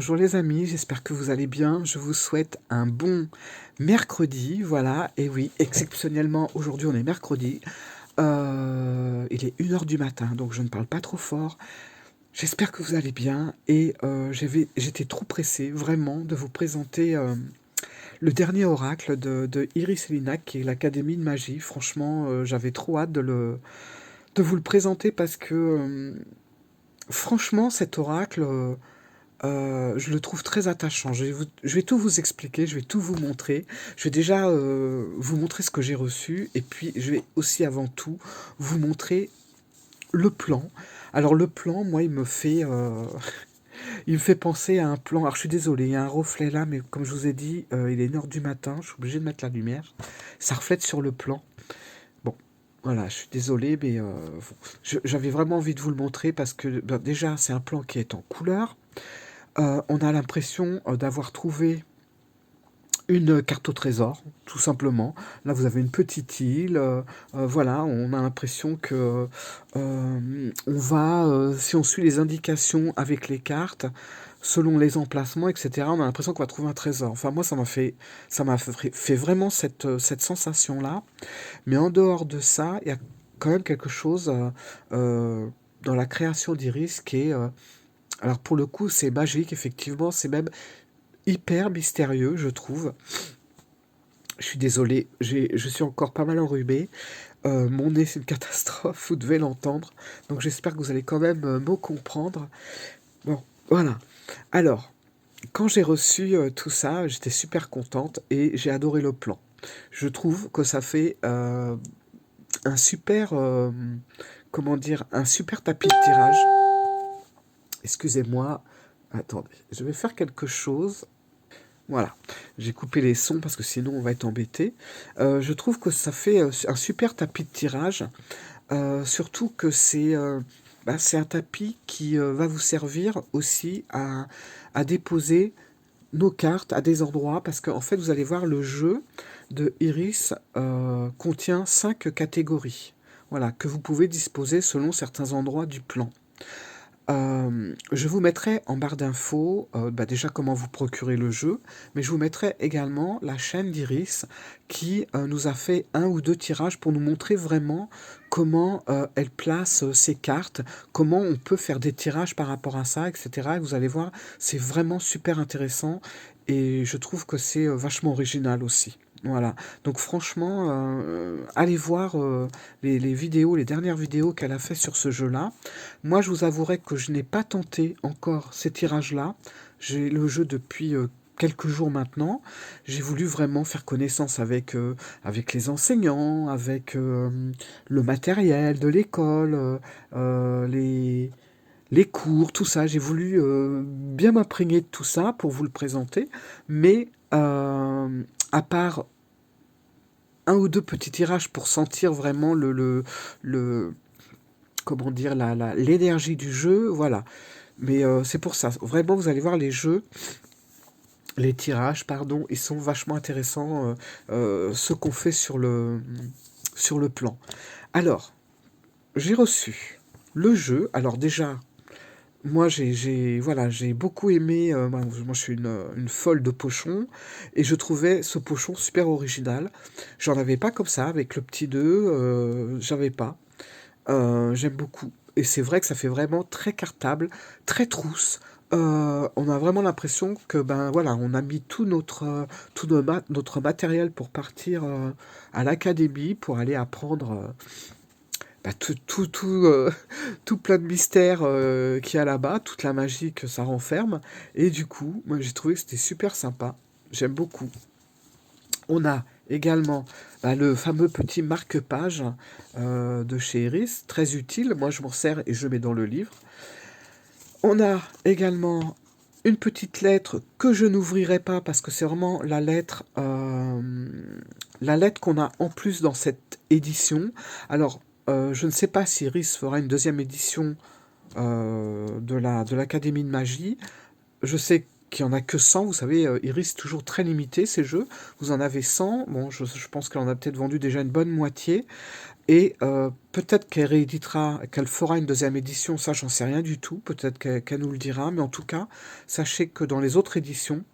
Bonjour les amis, j'espère que vous allez bien. Je vous souhaite un bon mercredi, voilà. Et oui, exceptionnellement, aujourd'hui on est mercredi. Il est 1 heure du matin, donc je ne parle pas trop fort. J'espère que vous allez bien et j'étais trop pressé vraiment de vous présenter le dernier oracle de Iris Elinac, qui est l'Académie de Magie. Franchement, j'avais trop hâte de vous le présenter parce que franchement cet oracle... je le trouve très attachant. Je vais tout vous expliquer, je vais tout vous montrer. Je vais déjà vous montrer ce que j'ai reçu et puis je vais aussi avant tout vous montrer le plan. Alors le plan, moi, il me fait penser à un plan. Alors je suis désolé, il y a un reflet là, mais comme je vous ai dit, il est 1 heure du matin, je suis obligé de mettre la lumière. Ça reflète sur le plan. Bon, voilà, je suis désolé, mais j'avais vraiment envie de vous le montrer parce que ben, déjà, c'est un plan qui est en couleur. On a l'impression d'avoir trouvé une carte au trésor, tout simplement. Là, vous avez une petite île. Voilà, on a l'impression que si on suit les indications avec les cartes, selon les emplacements, etc., on a l'impression qu'on va trouver un trésor. Enfin, moi, ça m'a fait vraiment cette sensation-là. Mais en dehors de ça, il y a quand même quelque chose dans la création d'Iris qui est... alors pour le coup, c'est magique, effectivement, c'est même hyper mystérieux, je trouve. Je suis désolé, je suis encore pas mal enrhumé. Mon nez, c'est une catastrophe, vous devez l'entendre. Donc j'espère que vous allez quand même me comprendre. Bon, voilà. Alors, quand j'ai reçu tout ça, j'étais super contente et j'ai adoré le plan. Je trouve que ça fait un super, comment dire, un super tapis de tirage. Excusez-moi. Attendez, je vais faire quelque chose. Voilà, j'ai coupé les sons parce que sinon on va être embêté. Je trouve que ça fait un super tapis de tirage, surtout que c'est un tapis qui va vous servir aussi à déposer nos cartes à des endroits, parce qu'en fait vous allez voir le jeu de Iris contient 5 catégories, voilà, que vous pouvez disposer selon certains endroits du plan. Je vous mettrai en barre d'infos bah déjà comment vous procurer le jeu, mais je vous mettrai également la chaîne d'Iris qui nous a fait 1 ou 2 tirages pour nous montrer vraiment comment elle place ses cartes, comment on peut faire des tirages par rapport à ça, etc. Et vous allez voir, c'est vraiment super intéressant et je trouve que c'est vachement original aussi. Voilà, donc franchement, allez voir les vidéos, les dernières vidéos qu'elle a fait sur ce jeu-là. Moi, je vous avouerai que je n'ai pas tenté encore ces tirages-là. J'ai le jeu depuis quelques jours maintenant. J'ai voulu vraiment faire connaissance avec les enseignants, avec le matériel de l'école, les cours, tout ça. J'ai voulu bien m'imprégner de tout ça pour vous le présenter. Mais à part un ou deux petits tirages pour sentir vraiment le comment dire, l'énergie du jeu, voilà. Mais c'est pour ça. Vraiment, vous allez voir les tirages, pardon, ils sont vachement intéressants, ce qu'on fait sur le plan. Alors, j'ai reçu le jeu. Alors déjà, moi, voilà, j'ai beaucoup aimé. Moi, je suis une folle de pochon et je trouvais ce pochon super original. J'en avais pas comme ça avec le petit 2, j'avais pas. J'aime beaucoup. Et c'est vrai que ça fait vraiment très cartable, très trousse. On a vraiment l'impression que ben voilà, on a mis notre matériel pour partir à l'académie pour aller apprendre bah, tout plein de mystères qu'il y a là-bas, toute la magie que ça renferme. Et du coup, moi j'ai trouvé que c'était super sympa. J'aime beaucoup. On a également bah, le fameux petit marque-page de chez Iris, très utile. Moi, je m'en sers et je mets dans le livre. On a également une petite lettre que je n'ouvrirai pas parce que c'est vraiment la lettre qu'on a en plus dans cette édition. Alors, je ne sais pas si Iris fera une deuxième édition de l'Académie de Magie. Je sais qu'il y en a que 100. Vous savez, Iris, c'est toujours très limité, ces jeux. Vous en avez 100. Bon, je pense qu'elle en a peut-être vendu déjà une bonne moitié. Et peut-être qu'elle rééditera, qu'elle fera une deuxième édition, ça j'en sais rien du tout, peut-être qu'elle nous le dira, mais en tout cas, sachez que dans les autres éditions,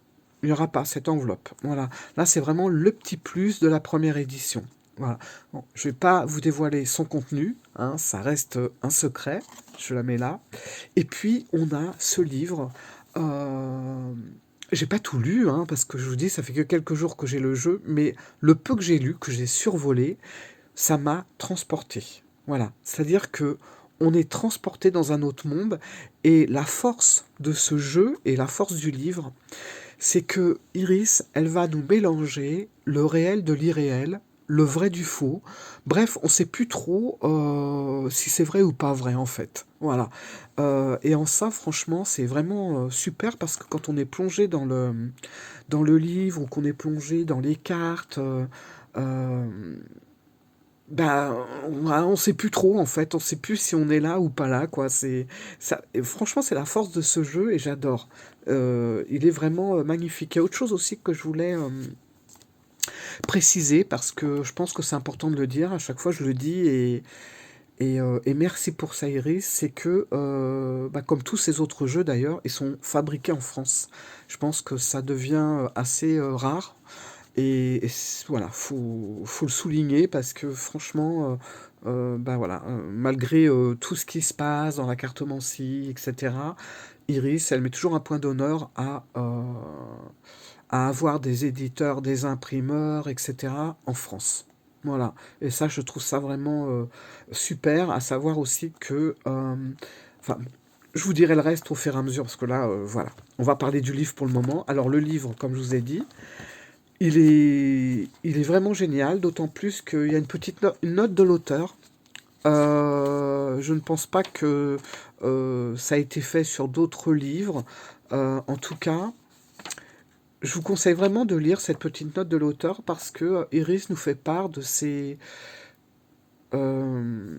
il n'y aura pas cette enveloppe. Voilà, là c'est vraiment le petit plus de la première édition. Voilà. Bon, je ne vais pas vous dévoiler son contenu, hein, ça reste un secret, je la mets là. Et puis on a ce livre. J'ai pas tout lu, hein, parce que je vous dis, ça fait que quelques jours que j'ai le jeu, mais le peu que j'ai lu, que j'ai survolé, ça m'a transporté. Voilà, c'est-à-dire que on est transporté dans un autre monde et la force de ce jeu et la force du livre, c'est que Iris, elle va nous mélanger le réel de l'irréel, le vrai du faux. Bref, on sait plus trop si c'est vrai ou pas vrai en fait. Voilà. Et en ça, franchement, c'est vraiment super parce que quand on est plongé dans le livre ou qu'on est plongé dans les cartes, euh, bah, on sait plus trop en fait, on sait plus si on est là ou pas là, quoi. C'est ça, et franchement, c'est la force de ce jeu et j'adore. Il est vraiment magnifique. Il y a autre chose aussi que je voulais préciser parce que je pense que c'est important de le dire. À chaque fois, je le dis et merci pour ça, Iris. C'est que, bah, comme tous ces autres jeux d'ailleurs, ils sont fabriqués en France. Je pense que ça devient assez rare. Voilà, faut le souligner parce que franchement, bah voilà, malgré tout ce qui se passe dans la cartomancie, etc., Iris, elle met toujours un point d'honneur à avoir des éditeurs, des imprimeurs, etc., en France. Voilà. Et ça, je trouve ça vraiment super, à savoir aussi que, enfin, je vous dirai le reste au fur et à mesure, parce que là, voilà, on va parler du livre pour le moment. Alors, le livre, comme je vous ai dit, il est vraiment génial, d'autant plus qu'il y a une petite une note de l'auteur. Je ne pense pas que ça a été fait sur d'autres livres. En tout cas, je vous conseille vraiment de lire cette petite note de l'auteur parce que Iris nous fait part euh,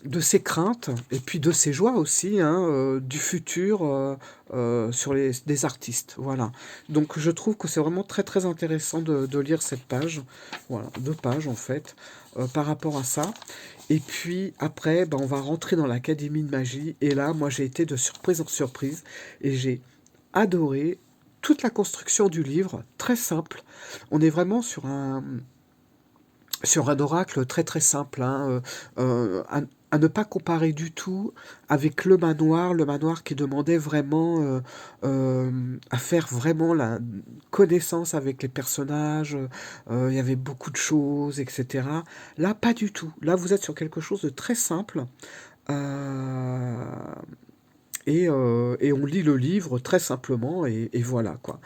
de ses craintes et puis de ses joies aussi, hein, du futur sur des artistes. Voilà. Donc je trouve que c'est vraiment très très intéressant de lire cette page. Voilà, 2 pages en fait, par rapport à ça. Et puis après, ben, on va rentrer dans l'Académie de magie. Et là, moi j'ai été de surprise en surprise et j'ai adoré toute la construction du livre, très simple. On est vraiment sur un oracle très très simple, hein, à ne pas comparer du tout avec le manoir qui demandait vraiment à faire vraiment la connaissance avec les personnages, il y avait beaucoup de choses, etc. Là, pas du tout. Là, vous êtes sur quelque chose de très simple. euh, et on lit le livre très simplement et voilà quoi.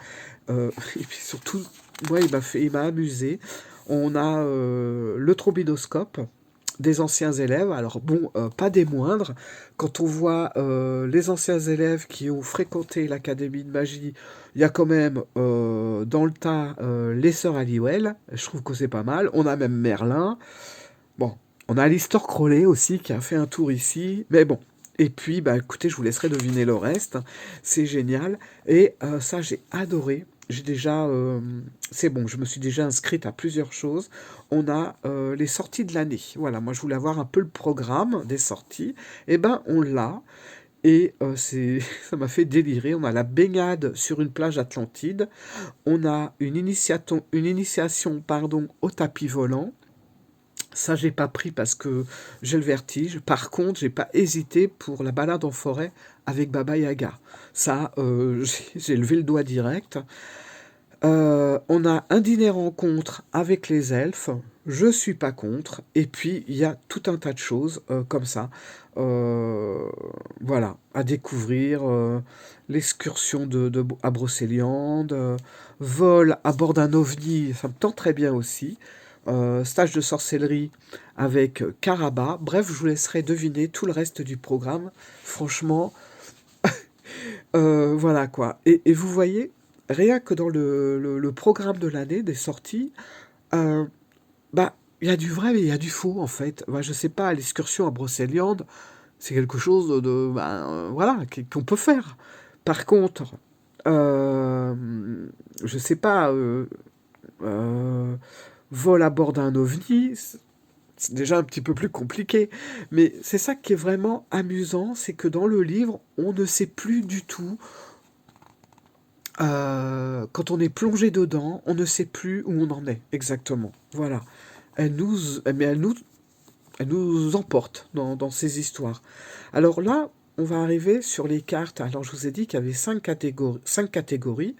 Et puis surtout, moi il m'a amusé. On a le trombinoscope des anciens élèves. Alors bon, pas des moindres. Quand on voit les anciens élèves qui ont fréquenté l'académie de magie, il y a quand même dans le tas les sœurs Halliwell. Je trouve que c'est pas mal. On a même Merlin. Bon, on a Alistair Crowley aussi qui a fait un tour ici. Mais bon. Et puis, bah écoutez, je vous laisserai deviner le reste. C'est génial. Et ça, j'ai adoré. J'ai déjà, c'est bon, je me suis déjà inscrite à plusieurs choses. On a les sorties de l'année. Voilà, moi je voulais avoir un peu le programme des sorties. Et ben, on l'a. Et ça m'a fait délirer. On a la baignade sur une plage atlantide. On a une initiation, pardon, au tapis volant. Ça, j'ai pas pris parce que j'ai le vertige. Par contre, j'ai pas hésité pour la balade en forêt avec Baba Yaga. Ça, j'ai levé le doigt direct. On a un dîner rencontre avec les elfes. Je suis pas contre. Et puis, il y a tout un tas de choses comme ça. Euh, voilà, à découvrir. L'excursion à Brocéliande. Vol à bord d'un ovni, ça me tente très bien aussi. Stage de sorcellerie avec Caraba. Bref, je vous laisserai deviner tout le reste du programme. Franchement, voilà quoi. Et vous voyez, rien que dans le programme de l'année des sorties, euh, bah, il y a du vrai, mais il y a du faux en fait. Bah, je sais pas, l'excursion à Brocéliande, c'est quelque chose voilà, qu'on peut faire. Par contre, Je sais pas, euh, vol à bord d'un ovni, c'est déjà un petit peu plus compliqué. Mais c'est ça qui est vraiment amusant, c'est que dans le livre, on ne sait plus du tout. Quand on est plongé dedans, on ne sait plus où on en est exactement. Voilà. Mais elle nous emporte dans ces histoires. Alors là, on va arriver sur les cartes. Alors je vous ai dit qu'il y avait cinq catégories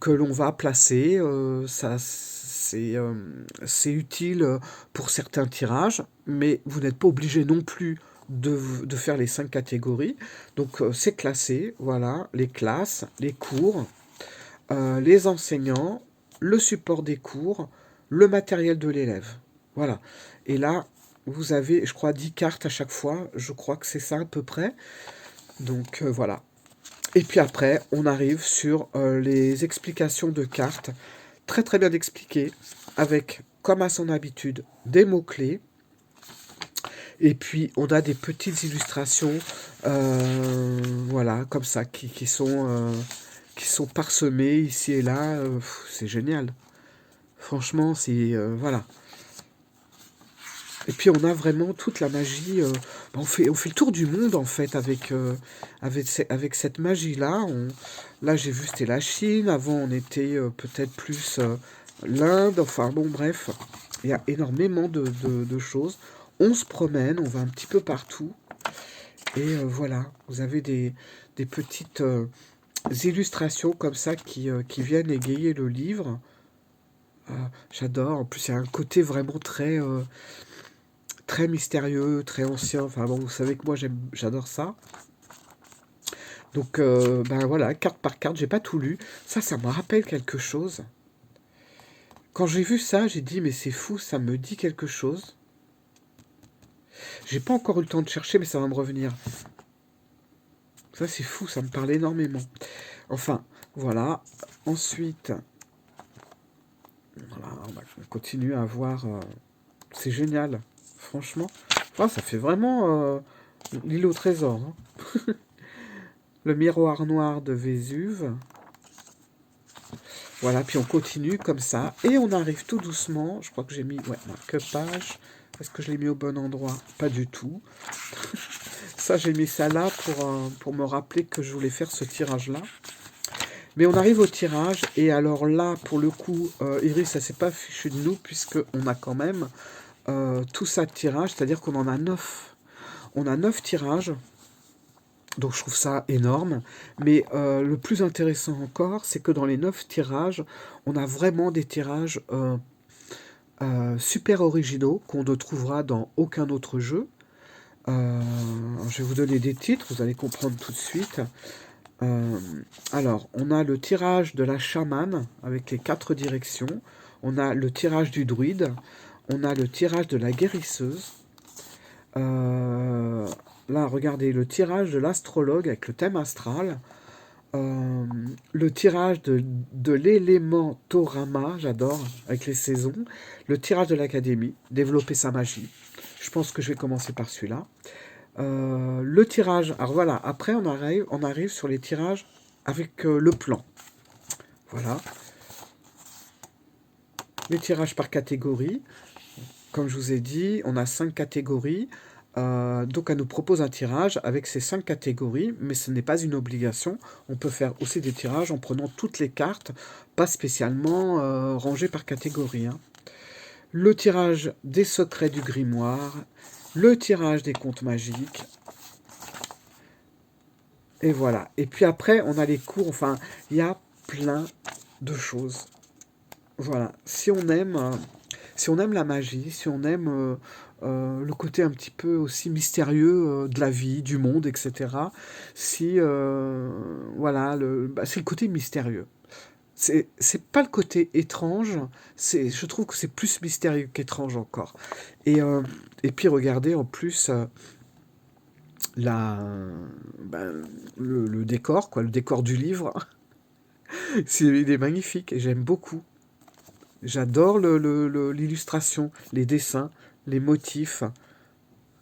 que l'on va placer. C'est utile pour certains tirages, mais vous n'êtes pas obligé non plus de faire les cinq catégories. Donc c'est classé, voilà, les classes, les cours, les enseignants, le support des cours, le matériel de l'élève. Voilà. Et là, vous avez, je crois, 10 cartes à chaque fois. Je crois que c'est ça à peu près. Donc voilà. Et puis après, on arrive sur les explications de cartes, très très bien expliquées, avec, comme à son habitude, des mots-clés. Et puis, on a des petites illustrations, voilà, comme ça, qui sont parsemées ici et là. C'est génial. Franchement, c'est... voilà. Et puis on a vraiment toute la magie. On fait le tour du monde en fait avec cette magie-là. Là j'ai vu c'était la Chine. Avant on était peut-être plus l'Inde. Enfin bon bref, il y a énormément de choses. On se promène, on va un petit peu partout. Et voilà, vous avez des petites illustrations comme ça qui viennent égayer le livre. J'adore. En plus il y a un côté vraiment très mystérieux, très ancien. Enfin bon, vous savez que moi j'adore ça. Donc ben voilà, carte par carte, j'ai pas tout lu. Ça me rappelle quelque chose. Quand j'ai vu ça, j'ai dit mais c'est fou, ça me dit quelque chose. J'ai pas encore eu le temps de chercher, mais ça va me revenir. Ça c'est fou, ça me parle énormément. Enfin, voilà. Ensuite, voilà, on continue à voir. C'est génial, franchement. Enfin, ça fait vraiment l'île au trésor, hein. Le miroir noir de Vésuve. Voilà, puis on continue comme ça. Et on arrive tout doucement. Je crois que j'ai mis... Ouais, marque-page. Est-ce que je l'ai mis au bon endroit? Pas du tout. Ça, j'ai mis ça là pour me rappeler que je voulais faire ce tirage-là. Mais on arrive au tirage. Et alors là, pour le coup, Iris, ça s'est pas fichu de nous, puisqu'on a quand même tout ça de tirage. C'est-à-dire qu'on en a 9. On a 9 tirages. Donc je trouve ça énorme. Mais le plus intéressant encore, c'est que dans les 9 tirages, on a vraiment des tirages super originaux qu'on ne trouvera dans aucun autre jeu. Je vais vous donner des titres, vous allez comprendre tout de suite. Euh, alors, on a le tirage de la chamane avec les 4 directions. On a le tirage du druide. On a le tirage de la guérisseuse. Euh, Là, regardez, le tirage de l'astrologue avec le thème astral. Euh, le tirage de l'élémentorama, j'adore, avec les saisons. Le tirage de l'académie, développer sa magie. Je pense que je vais commencer par celui-là. Le tirage, alors voilà, après on arrive sur les tirages avec le plan. Voilà, les tirages par catégorie. Comme je vous ai dit, on a 5 catégories. Donc elle nous propose un tirage avec ces 5 catégories, mais ce n'est pas une obligation. On peut faire aussi des tirages en prenant toutes les cartes, pas spécialement rangées par catégorie, hein. Le tirage des secrets du grimoire, le tirage des contes magiques, et voilà. Et puis après, on a les cours, enfin, il y a plein de choses. Voilà. Si on aime la magie, si on aime le côté un petit peu aussi mystérieux de la vie, du monde, etc. Si voilà, c'est le côté mystérieux. C'est pas le côté étrange. Je trouve que c'est plus mystérieux qu'étrange encore. Et et puis regardez en plus la ben, le décor, quoi, le décor du livre. Il est magnifique et j'aime beaucoup. J'adore l'illustration, les dessins, les motifs.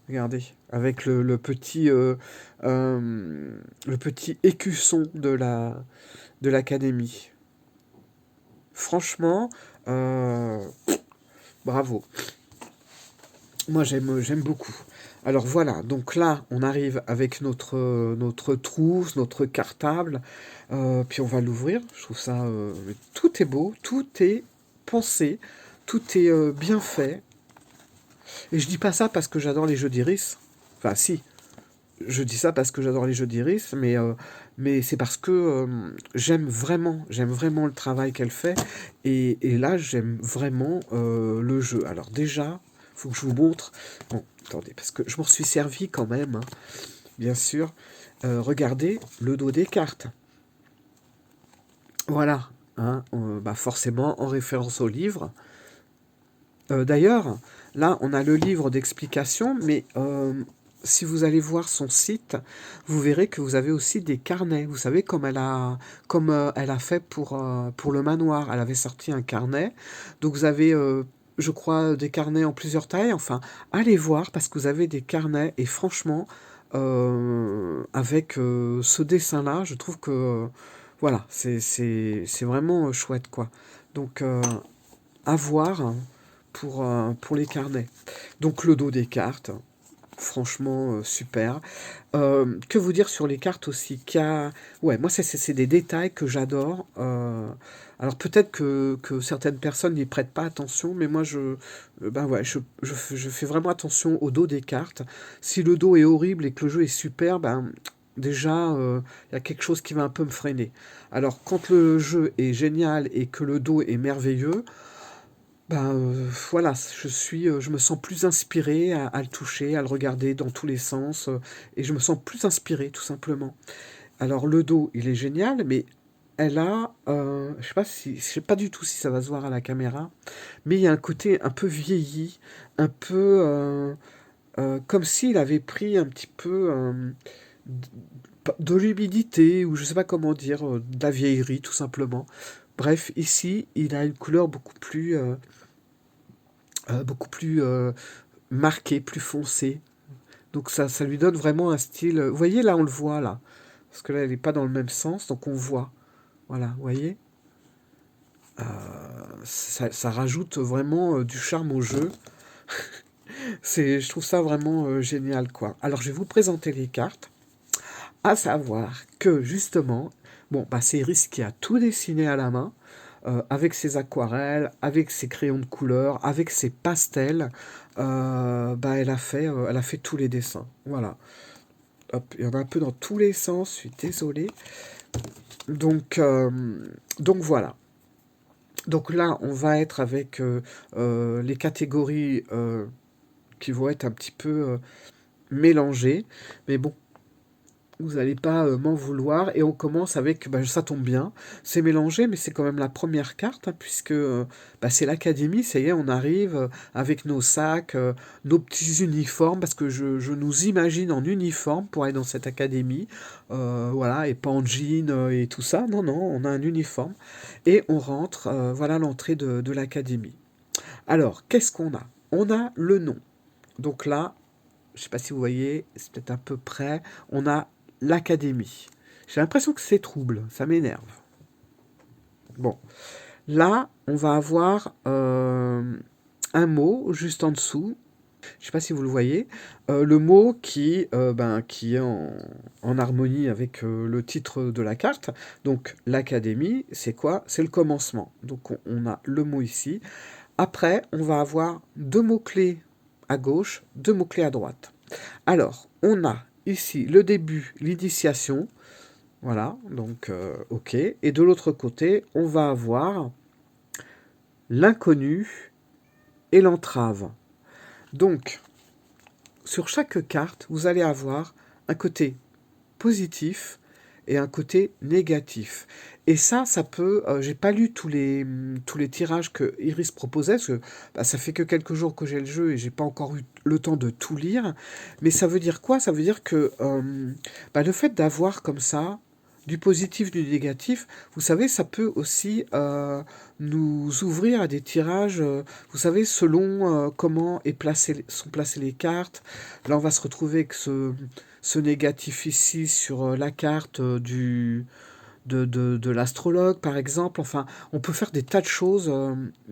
Regardez, avec le petit écusson de l'académie. Franchement, euh, bravo. Moi, j'aime beaucoup. Alors voilà, donc là, on arrive avec notre trousse, notre cartable, puis on va l'ouvrir. Je trouve ça, tout est beau, tout est pensé, tout est bien fait. Et je dis pas ça parce que j'adore les jeux d'iris. Enfin, si, je dis ça parce que j'adore les jeux d'iris, mais c'est parce que j'aime vraiment le travail qu'elle fait. Et là, j'aime vraiment le jeu. Alors déjà, faut que je vous montre. Bon, attendez, parce que je m'en suis servi quand même, hein, bien sûr. Regardez le dos des cartes. Voilà, hein, bah forcément en référence au livre. D'ailleurs, là, on a le livre d'explication, mais si vous allez voir son site, vous verrez que vous avez aussi des carnets. Vous savez, comme elle a fait pour le manoir. Elle avait sorti un carnet. Donc vous avez, je crois, des carnets en plusieurs tailles. Enfin, allez voir parce que vous avez des carnets. Et franchement, avec ce dessin-là, je trouve que, voilà, c'est vraiment chouette, quoi. Donc, à voir pour les carnets. Donc le dos des cartes, franchement super. Que vous dire sur les cartes aussi Ouais, moi c'est des détails que j'adore. Alors peut-être que certaines personnes n'y prêtent pas attention, mais moi ben ouais, je fais vraiment attention au dos des cartes. Si le dos est horrible et que le jeu est super, ben déjà il y a quelque chose qui va un peu me freiner. Alors quand le jeu est génial et que le dos est merveilleux, ben, voilà, je me sens plus inspiré à le toucher, à le regarder dans tous les sens, et je me sens plus inspiré, tout simplement. Alors le dos, il est génial, mais elle a, je sais pas du tout si ça va se voir à la caméra, mais il y a un côté un peu vieilli, un peu, comme s'il avait pris un petit peu, d de l'humidité ou je sais pas comment dire, de la vieillerie, tout simplement. Bref, ici, il a une couleur beaucoup plus marqué, plus foncé. Donc ça lui donne vraiment un style. Vous voyez, là, on le voit, là. Parce que là, elle n'est pas dans le même sens, donc on voit. Voilà, vous voyez. Ça rajoute vraiment du charme au jeu. Je trouve ça vraiment génial, quoi. Alors, je vais vous présenter les cartes. À savoir que, justement, bon, bah, c'est Iris qui a tout dessiné à la main. Avec ses aquarelles, avec ses crayons de couleur, avec ses pastels, bah, elle a fait tous les dessins. Voilà. Hop, il y en a un peu dans tous les sens, je suis désolé. Donc, euh, donc voilà. Donc là, on va être avec les catégories qui vont être un petit peu mélangées. Mais bon, vous n'allez pas m'en vouloir. Et on commence avec, bah, ça tombe bien, c'est mélangé, mais c'est quand même la première carte, hein, puisque bah, c'est l'académie, ça y est, on arrive avec nos sacs, nos petits uniformes, parce que je nous imagine en uniforme pour aller dans cette académie, voilà, et pas en jean et tout ça. Non, non, on a un uniforme. Et on rentre, voilà l'entrée de l'académie. Alors, qu'est-ce qu'on a? On a le nom. Donc là, je ne sais pas si vous voyez, c'est peut-être un peu près, on a l'académie. J'ai l'impression que c'est trouble, ça m'énerve. Bon, là, on va avoir un mot juste en dessous. Je ne sais pas si vous le voyez. Le mot qui est en harmonie avec le titre de la carte. Donc, l'académie, c'est quoi? C'est le commencement. Donc, on a le mot ici. Après, on va avoir deux mots-clés à gauche, deux mots-clés à droite. Alors, on a ici le début, l'initiation. Voilà, donc OK. Et de l'autre côté, on va avoir l'inconnu et l'entrave. Donc, sur chaque carte, vous allez avoir un côté positif et un côté négatif. Et ça peut. J'ai pas lu tous les tirages que Iris proposait, parce que bah, ça fait que quelques jours que j'ai le jeu et j'ai pas encore eu le temps de tout lire. Mais ça veut dire quoi? Ça veut dire que bah, le fait d'avoir comme ça du positif, du négatif, vous savez, ça peut aussi nous ouvrir à des tirages, vous savez, selon comment sont placées les cartes. Là, on va se retrouver avec ce négatif ici sur la carte de l'astrologue, par exemple. Enfin, on peut faire des tas de choses,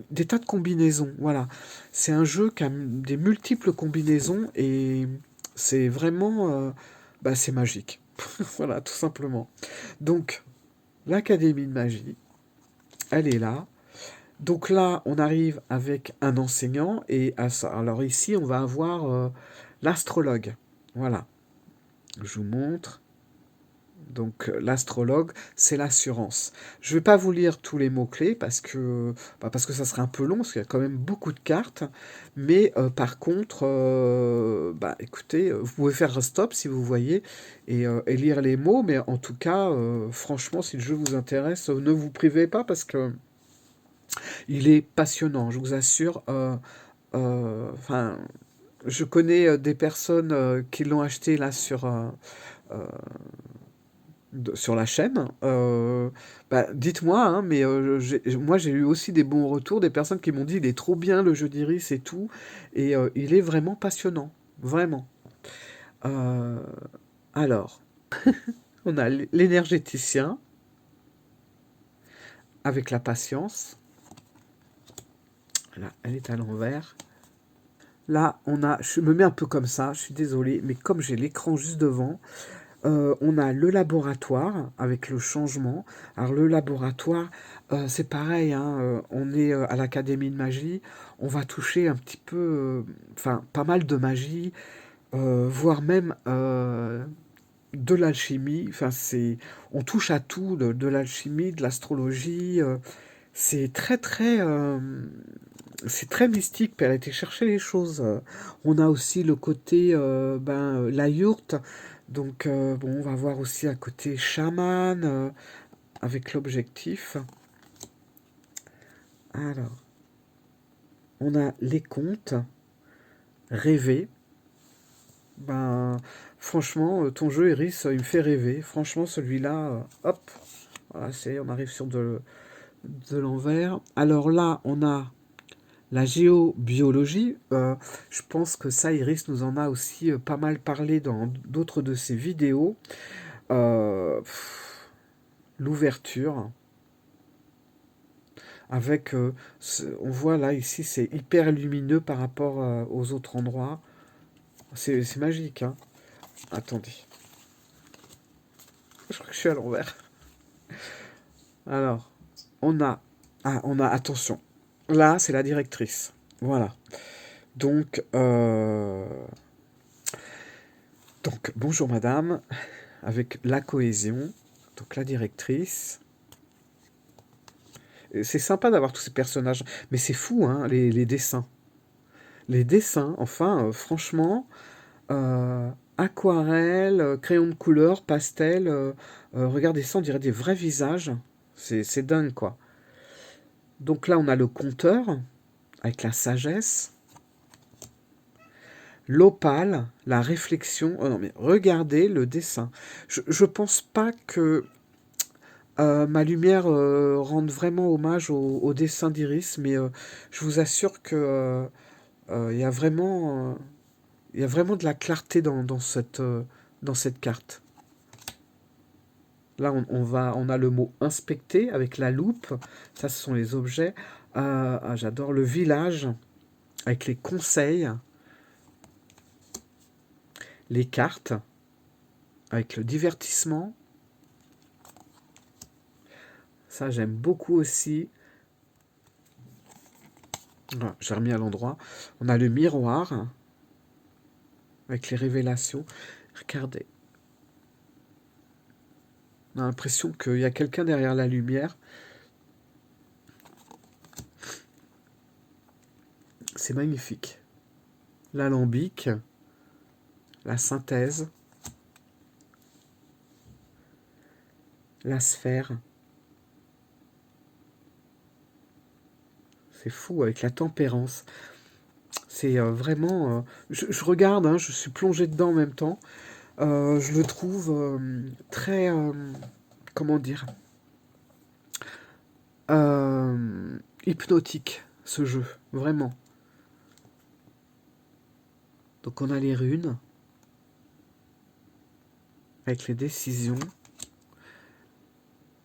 des tas de combinaisons. Voilà. C'est un jeu qui a des multiples combinaisons et c'est vraiment, bah, c'est magique. Voilà, tout simplement. Donc, l'Académie de magie, elle est là. Donc là, on arrive avec un enseignant et à ça. Alors ici, on va avoir l'astrologue. Voilà, je vous montre. Donc l'astrologue, c'est l'assurance. Je ne vais pas vous lire tous les mots-clés parce que ça serait un peu long, parce qu'il y a quand même beaucoup de cartes. Mais par contre, bah, écoutez, vous pouvez faire un stop si vous voyez et lire les mots. Mais en tout cas, franchement, si le jeu vous intéresse, ne vous privez pas parce que il est passionnant, je vous assure. Enfin, je connais des personnes qui l'ont acheté là euh, sur la chaîne. Bah, dites-moi, hein, mais moi j'ai eu aussi des bons retours, des personnes qui m'ont dit il est trop bien le jeu d'Iris et tout, et il est vraiment passionnant, vraiment. Euh, alors, on a l'énergéticien avec la patience. Là, elle est à l'envers. Là, je me mets un peu comme ça, je suis désolé, mais comme j'ai l'écran juste devant, on a le laboratoire avec le changement. Alors le laboratoire, c'est pareil, hein, on est à l'Académie de magie, on va toucher un petit peu, enfin pas mal de magie, voire même de l'alchimie. Enfin on touche à tout, de l'alchimie, de l'astrologie. C'est très très, c'est très mystique. Elle a été chercher les choses. On a aussi le côté, la yourte. Donc, bon, on va voir aussi un côté chaman avec l'objectif. Alors, on a les contes, rêver. Ben, franchement, ton jeu, Iris, il me fait rêver. Franchement, celui-là, hop, voilà, on arrive sur de l'envers. Alors là, on a la géobiologie. Je pense que ça, Iris nous en a aussi pas mal parlé dans d'autres de ses vidéos. L'ouverture avec, on voit là ici c'est hyper lumineux par rapport aux autres endroits. C'est magique, hein. Attendez, je crois que je suis à l'envers. Alors, on a, on a, attention, là c'est la directrice. Voilà. Donc, bonjour madame, avec la cohésion. Donc la directrice. C'est sympa d'avoir tous ces personnages, mais c'est fou, hein, les dessins. Les dessins, enfin, franchement, aquarelle, crayon de couleur, pastel, regardez ça, on dirait des vrais visages. C'est dingue, quoi. Donc là, on a le compteur, avec la sagesse. L'opale, la réflexion. Oh non, mais regardez le dessin. Je pense pas que ma lumière rende vraiment hommage au dessin d'Iris, mais je vous assure que il y a vraiment, il y a vraiment de la clarté dans cette carte. Là, on a le mot inspecter avec la loupe. Ça, ce sont les objets. J'adore le village avec les conseils, les cartes avec le divertissement. Ça, j'aime beaucoup aussi. Voilà, j'ai remis à l'endroit. On a le miroir avec les révélations. Regardez. On a l'impression qu'il y a quelqu'un derrière la lumière. C'est magnifique. L'alambic, la synthèse, la sphère. C'est fou avec la tempérance. C'est vraiment... je regarde, hein, je suis plongé dedans en même temps. Je le trouve très... comment dire, hypnotique, ce jeu, vraiment. Donc on a les runes, avec les décisions,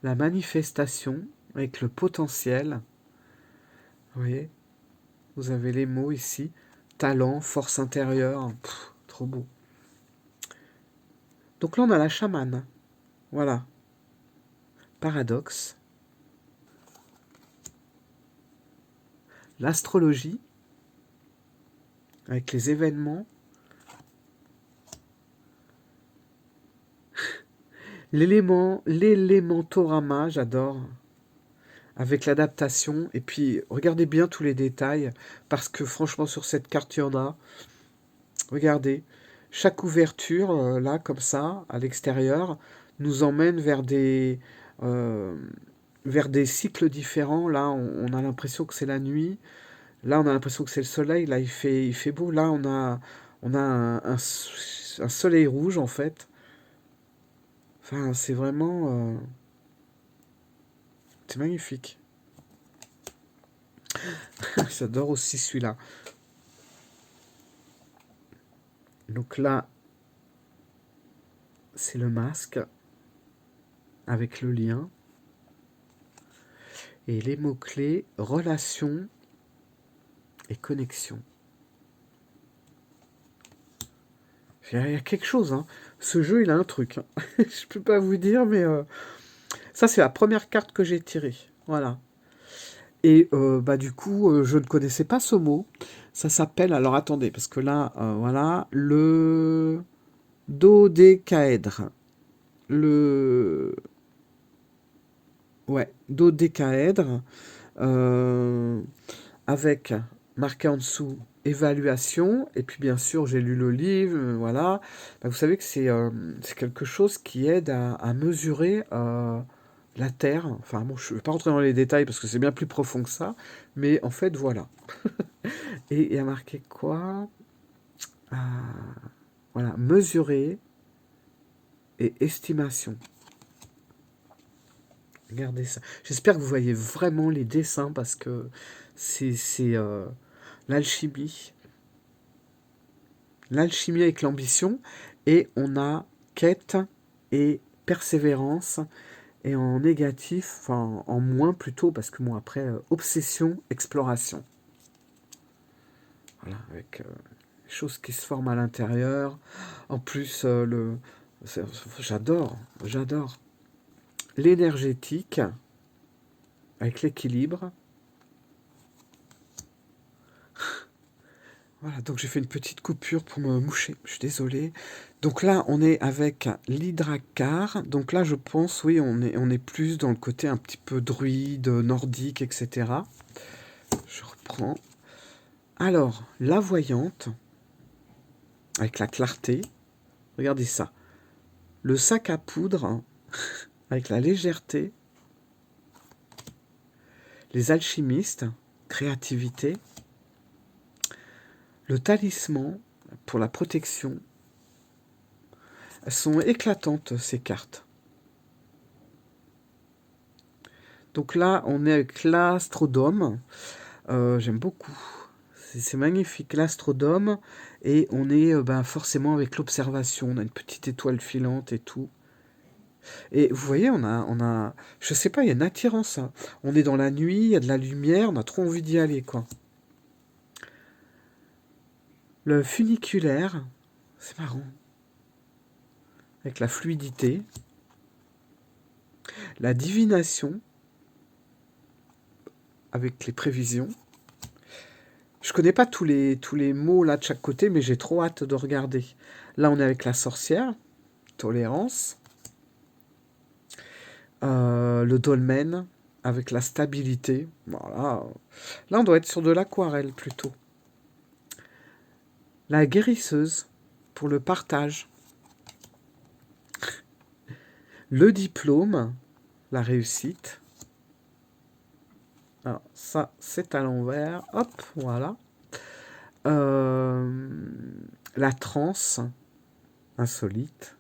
la manifestation, avec le potentiel. Vous voyez, vous avez les mots ici, talent, force intérieure, pff, trop beau. Donc là on a la chamane, voilà, paradoxe, l'astrologie, avec les événements, l'élémentorama, j'adore, avec l'adaptation, et puis regardez bien tous les détails, parce que franchement sur cette carte il y en a, regardez, chaque ouverture, là, comme ça, à l'extérieur, nous emmène euh, vers des cycles différents. Là, on a l'impression que c'est la nuit. Là, on a l'impression que c'est le soleil. Là, il fait beau. Là, on a un soleil rouge, en fait. Enfin, c'est vraiment... c'est magnifique. J'adore aussi celui-là. Donc là, c'est le masque avec le lien. Et les mots-clés, relation et connexion. Il y a quelque chose, hein. Ce jeu, il a un truc, hein. Je peux pas vous dire, mais ça, c'est la première carte que j'ai tirée. Voilà. Et bah du coup, je ne connaissais pas ce mot. Ça s'appelle, alors attendez, parce que là, voilà, le dodécaèdre. Le... Ouais, dodécaèdre. euh, avec marqué en dessous évaluation, et puis bien sûr j'ai lu le livre, voilà. Bah, vous savez que c'est quelque chose qui aide à mesurer la Terre. Enfin bon, je ne vais pas rentrer dans les détails parce que c'est bien plus profond que ça, mais en fait voilà. Et il y a marqué quoi? Voilà, mesurer et estimation. Regardez ça. J'espère que vous voyez vraiment les dessins parce que c'est l'alchimie. L'alchimie avec l'ambition. Et on a quête et persévérance. Et en négatif, enfin en moins plutôt, parce que bon après, obsession, exploration. Voilà, avec les choses qui se forment à l'intérieur. En plus, j'adore, j'adore. L'énergétique, avec l'équilibre. Voilà, donc j'ai fait une petite coupure pour me moucher, je suis désolé. Donc là, on est avec l'Hydracar. Donc là, je pense, oui, on est plus dans le côté un petit peu druide, nordique, etc. Je reprends. Alors, la voyante, avec la clarté. Regardez ça. Le sac à poudre, avec la légèreté. Les alchimistes, créativité. Le talisman, pour la protection. Elles sont éclatantes, ces cartes. Donc là, on est avec l'astrodome. J'aime beaucoup. C'est magnifique, l'astrodome. Et on est ben, forcément avec l'observation. On a une petite étoile filante et tout. Et vous voyez, je sais pas, il y a une attirance, hein. On est dans la nuit, il y a de la lumière, on a trop envie d'y aller, quoi. Le funiculaire, c'est marrant. Avec la fluidité. La divination, avec les prévisions. Je connais pas tous les mots là de chaque côté, mais j'ai trop hâte de regarder. Là, on est avec la sorcière, tolérance. Le dolmen, avec la stabilité. Voilà. Là, on doit être sur de l'aquarelle plutôt. La guérisseuse, pour le partage. Le diplôme, la réussite. Alors, ça, c'est à l'envers. Hop, voilà. La transe, insolite.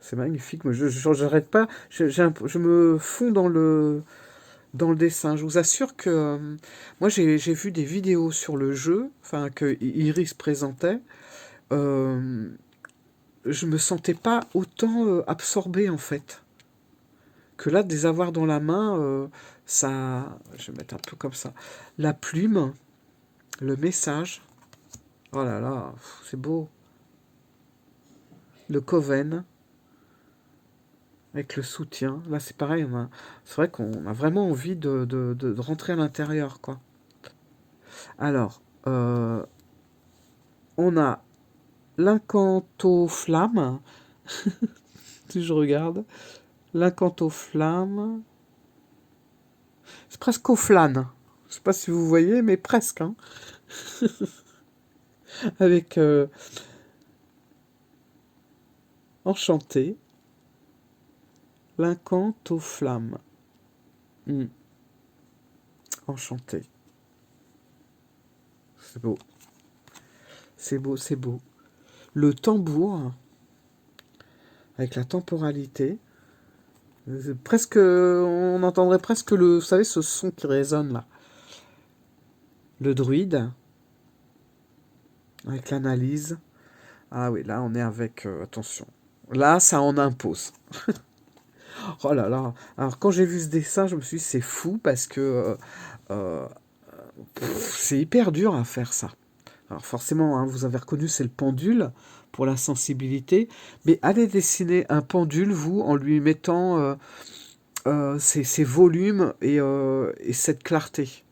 C'est magnifique. Moi, j'arrête pas. Je me fonds dans le dessin. Je vous assure que moi, j'ai vu des vidéos sur le jeu, enfin, que Iris présentait. Euh, je me sentais pas autant absorbé, en fait. Que là, de les avoir dans la main, ça. Je vais mettre un peu comme ça. La plume, le message. Oh là là, c'est beau. Le Coven, avec le soutien. Là, c'est pareil. C'est vrai qu'on a vraiment envie de rentrer à l'intérieur, quoi. Alors, on a l'incantoflamme. Si je regarde. L'incantoflamme. C'est presque au flâne. Je sais pas si vous voyez, mais presque, hein. Avec enchanté. L'incantoflamme. Hmm. Enchanté. C'est beau. C'est beau, c'est beau. Le tambour. Avec la temporalité. Presque, on entendrait presque vous savez, ce son qui résonne là. Le druide, avec l'analyse. Ah oui, là, on est avec, attention. Là, ça en impose. Oh là là. Alors, quand j'ai vu ce dessin, je me suis dit, c'est fou parce que euh, c'est hyper dur à faire ça. Alors, forcément, hein, vous avez reconnu, c'est le pendule pour la sensibilité. Mais allez dessiner un pendule, vous, en lui mettant ces volumes et cette clarté.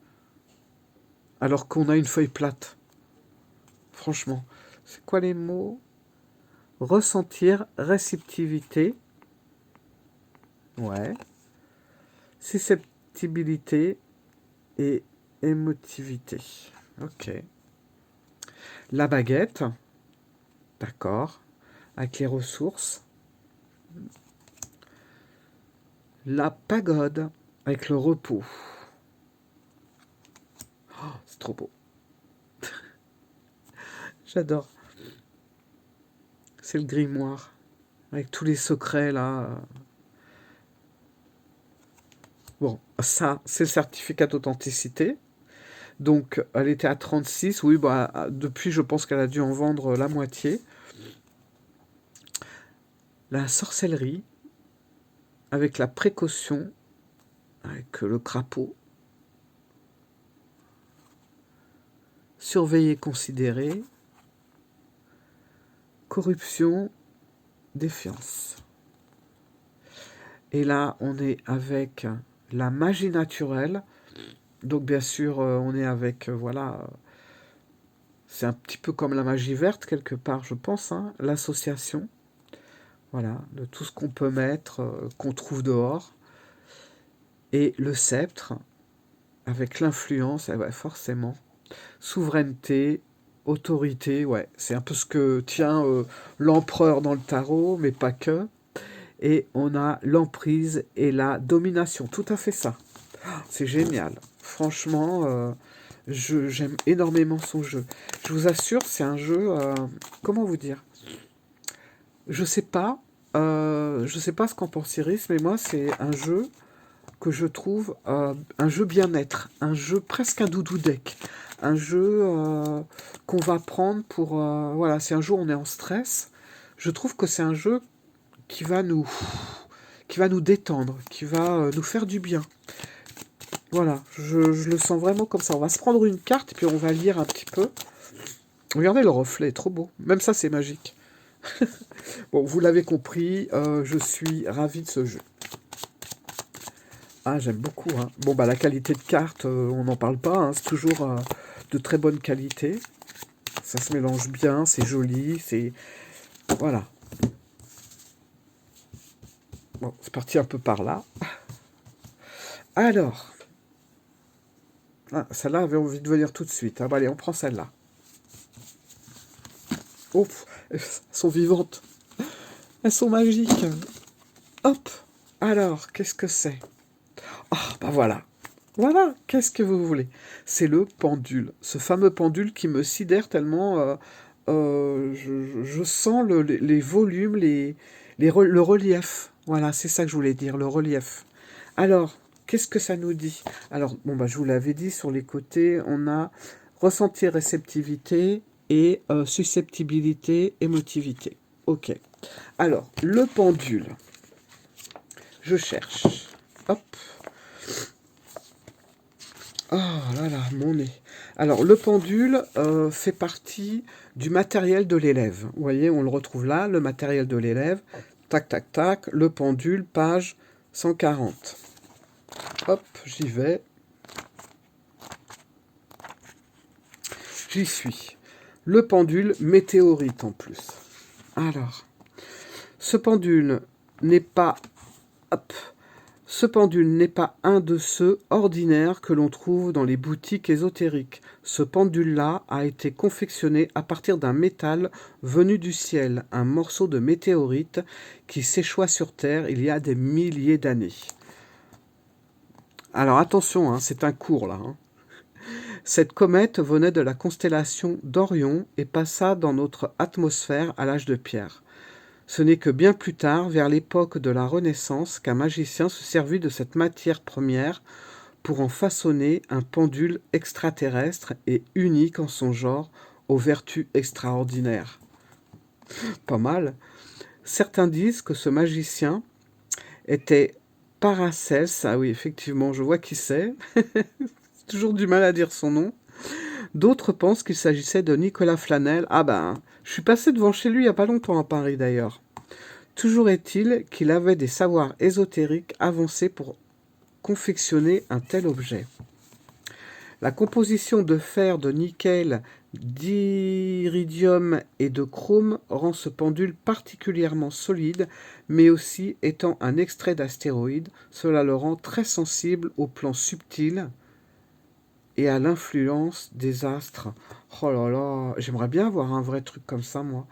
Alors qu'on a une feuille plate. Franchement. C'est quoi les mots? Ressentir, réceptivité. Ouais. Susceptibilité et émotivité. Ok. La baguette. D'accord. Avec les ressources. La pagode. Avec le repos. Oh, c'est trop beau. J'adore. C'est le grimoire. Avec tous les secrets là. Bon, ça, c'est le certificat d'authenticité. Donc, elle était à 36. Oui, bah, depuis, je pense qu'elle a dû en vendre la moitié. La sorcellerie, avec la précaution, avec le crapaud. Surveiller, considérer. Corruption, défiance. Et là, on est avec la magie naturelle. Donc, bien sûr, on est avec, voilà, c'est un petit peu comme la magie verte, quelque part, je pense, hein, l'association. Voilà, de tout ce qu'on peut mettre, qu'on trouve dehors. Et le sceptre, avec l'influence, eh ben, forcément. Souveraineté, autorité, ouais, c'est un peu ce que tient l'empereur dans le tarot, mais pas que. Et on a l'emprise et la domination, tout à fait ça. C'est génial. Franchement, j'aime énormément son jeu. Je vous assure, c'est un jeu, comment vous dire? Je sais pas, je sais pas ce qu'en pense Iris, mais moi, c'est un jeu que je trouve un jeu bien-être, un jeu presque un doudou deck, un jeu qu'on va prendre pour... voilà, si un jour on est en stress, je trouve que c'est un jeu qui va qui va nous détendre, qui va nous faire du bien. Voilà, je le sens vraiment comme ça. On va se prendre une carte et puis on va lire un petit peu. Regardez le reflet, trop beau. Même ça, c'est magique. Bon, vous l'avez compris, je suis ravi de ce jeu. Ah, j'aime beaucoup, hein. Bon, bah, la qualité de carte, on n'en parle pas, hein. C'est toujours de très bonne qualité. Ça se mélange bien, c'est joli, c'est... Voilà. Bon, c'est parti un peu par là. Alors, ah, celle-là avait envie de venir tout de suite, hein. Bah, allez, on prend celle-là. Oh, elles sont vivantes. Elles sont magiques. Hop. Alors, qu'est-ce que c'est? Ah, bah voilà. Voilà, qu'est-ce que vous voulez? C'est le pendule. Ce fameux pendule qui me sidère tellement je sens les volumes, Le relief, voilà, c'est ça que je voulais dire, le relief. Alors, qu'est-ce que ça nous dit? Alors, bon, bah, je vous l'avais dit, sur les côtés, on a ressenti, réceptivité et susceptibilité, émotivité. Ok. Alors, le pendule. Je cherche. Hop. Oh là là, mon nez. Alors, le pendule fait partie du matériel de l'élève. Vous voyez, on le retrouve là, le matériel de l'élève. Tac, tac, tac. Le pendule, page 140. Hop, j'y vais. J'y suis. Le pendule météorite en plus. Alors, ce pendule n'est pas... Hop. Ce pendule n'est pas un de ceux ordinaires que l'on trouve dans les boutiques ésotériques. Ce pendule-là a été confectionné à partir d'un métal venu du ciel, un morceau de météorite qui s'échoua sur Terre il y a des milliers d'années. Alors attention, hein, c'est un cours là. Hein. Cette comète venait de la constellation d'Orion et passa dans notre atmosphère à l'âge de pierre. Ce n'est que bien plus tard, vers l'époque de la Renaissance, qu'un magicien se servit de cette matière première pour en façonner un pendule extraterrestre et unique en son genre, aux vertus extraordinaires. Pas mal. Certains disent que ce magicien était Paracels. Ah oui, effectivement, je vois qui c'est. Toujours du mal à dire son nom. D'autres pensent qu'il s'agissait de Nicolas Flamel. Ah ben, je suis passé devant chez lui il n'y a pas longtemps à Paris d'ailleurs. Toujours est-il qu'il avait des savoirs ésotériques avancés pour confectionner un tel objet. La composition de fer, de nickel, d'iridium et de chrome rend ce pendule particulièrement solide, mais aussi étant un extrait d'astéroïde, cela le rend très sensible au plan subtil et à l'influence des astres. Oh là là, j'aimerais bien avoir un vrai truc comme ça, moi.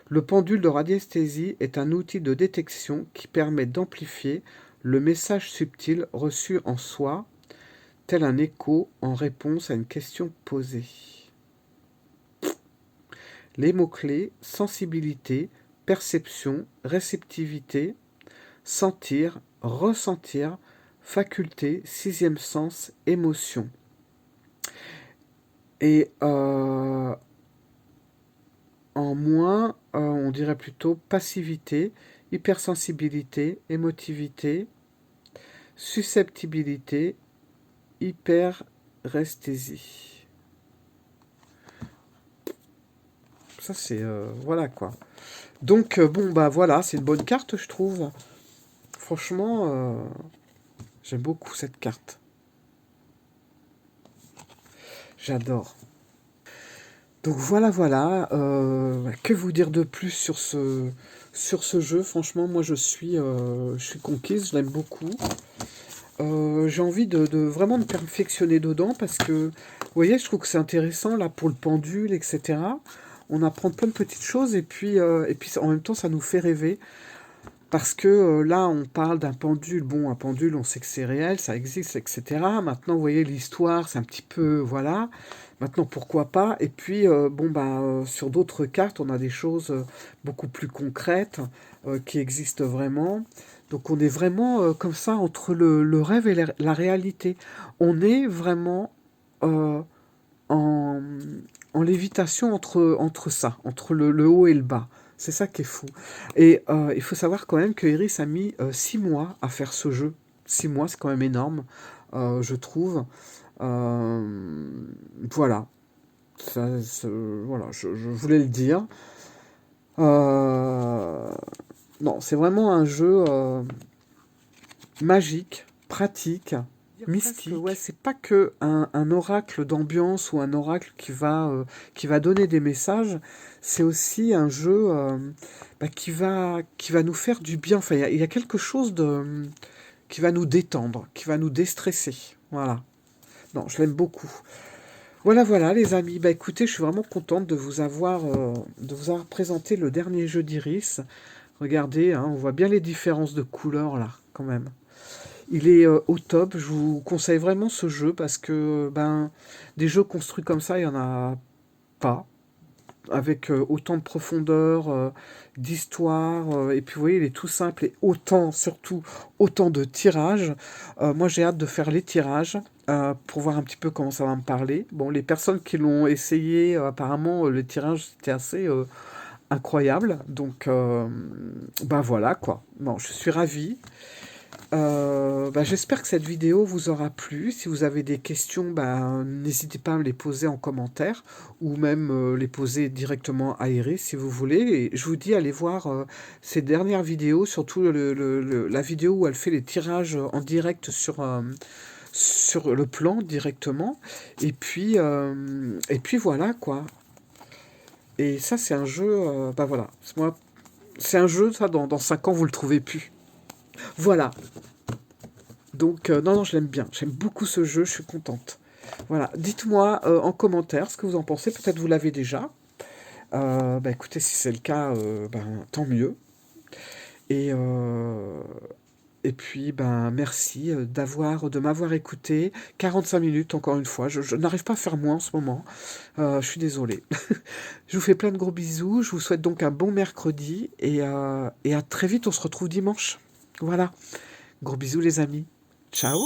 Le pendule de radiesthésie est un outil de détection qui permet d'amplifier le message subtil reçu en soi, tel un écho en réponse à une question posée. Les mots-clés sensibilité, perception, réceptivité, sentir, ressentir, faculté, sixième sens, émotion. Et en moins, on dirait plutôt passivité, hypersensibilité, émotivité, susceptibilité, hyperesthésie. Ça c'est voilà quoi. Donc bon bah voilà, c'est une bonne carte je trouve. Franchement, j'aime beaucoup cette carte. J'adore. Donc voilà, voilà. Que vous dire de plus sur ce jeu? Franchement, moi je suis conquise, je l'aime beaucoup. J'ai envie de vraiment me perfectionner dedans parce que, vous voyez, je trouve que c'est intéressant là pour le pendule, etc. On apprend plein de petites choses et puis en même temps ça nous fait rêver. Parce que là, on parle d'un pendule. Bon, un pendule, on sait que c'est réel, ça existe, etc. Maintenant, vous voyez, l'histoire, c'est un petit peu, voilà. Maintenant, pourquoi pas? Et puis, bon, bah, sur d'autres cartes, on a des choses beaucoup plus concrètes qui existent vraiment. Donc, on est vraiment comme ça entre le rêve et la réalité. On est vraiment euh, en, en lévitation entre ça, entre le haut et le bas. C'est ça qui est fou. Et il faut savoir quand même que Iris a mis 6 mois à faire ce jeu. 6 mois, c'est quand même énorme, je trouve. Euh, voilà. Voilà, je voulais le dire. Euh, non, c'est vraiment un jeu magique, pratique, mystique. Ouais, c'est pas que un oracle d'ambiance ou un oracle qui va donner des messages. C'est aussi un jeu bah, qui va nous faire du bien. Enfin, il y a quelque chose qui va nous détendre, qui va nous déstresser. Voilà. Non, je l'aime beaucoup. Voilà, voilà, les amis. Bah écoutez, je suis vraiment contente de vous avoir présenté le dernier jeu d'Iris. Regardez, hein, on voit bien les différences de couleurs là, quand même. Il est au top. Je vous conseille vraiment ce jeu parce que ben des jeux construits comme ça, il y en a pas. avec autant de profondeur, d'histoire, et puis vous voyez, il est tout simple et autant, surtout, autant de tirages. Moi, j'ai hâte de faire les tirages pour voir un petit peu comment ça va me parler. Bon, les personnes qui l'ont essayé, apparemment, le tirage, c'était assez incroyable. Donc, bah voilà, quoi. Bon, je suis ravi. Bah, j'espère que cette vidéo vous aura plu. Si vous avez des questions, bah, n'hésitez pas à me les poser en commentaire ou même les poser directement à Iris si vous voulez. Et je vous dis, allez voir ses dernières vidéos, surtout la vidéo où elle fait les tirages en direct sur le plan directement. Et puis voilà quoi. Et ça, c'est un jeu, bah voilà. Moi, c'est un jeu, ça, dans 5 ans, vous le trouvez plus. Voilà. Donc, non, non, je l'aime bien. J'aime beaucoup ce jeu, je suis contente. Voilà. Dites-moi en commentaire ce que vous en pensez. Peut-être vous l'avez déjà. Bah écoutez, si c'est le cas, ben, tant mieux. Et, euh, et puis, ben, merci de m'avoir écouté. 45 minutes, encore une fois. Je n'arrive pas à faire moins en ce moment. Je suis désolé. Je vous fais plein de gros bisous. Je vous souhaite donc un bon mercredi. Et à très vite, on se retrouve dimanche. Voilà. Gros bisous les amis. Ciao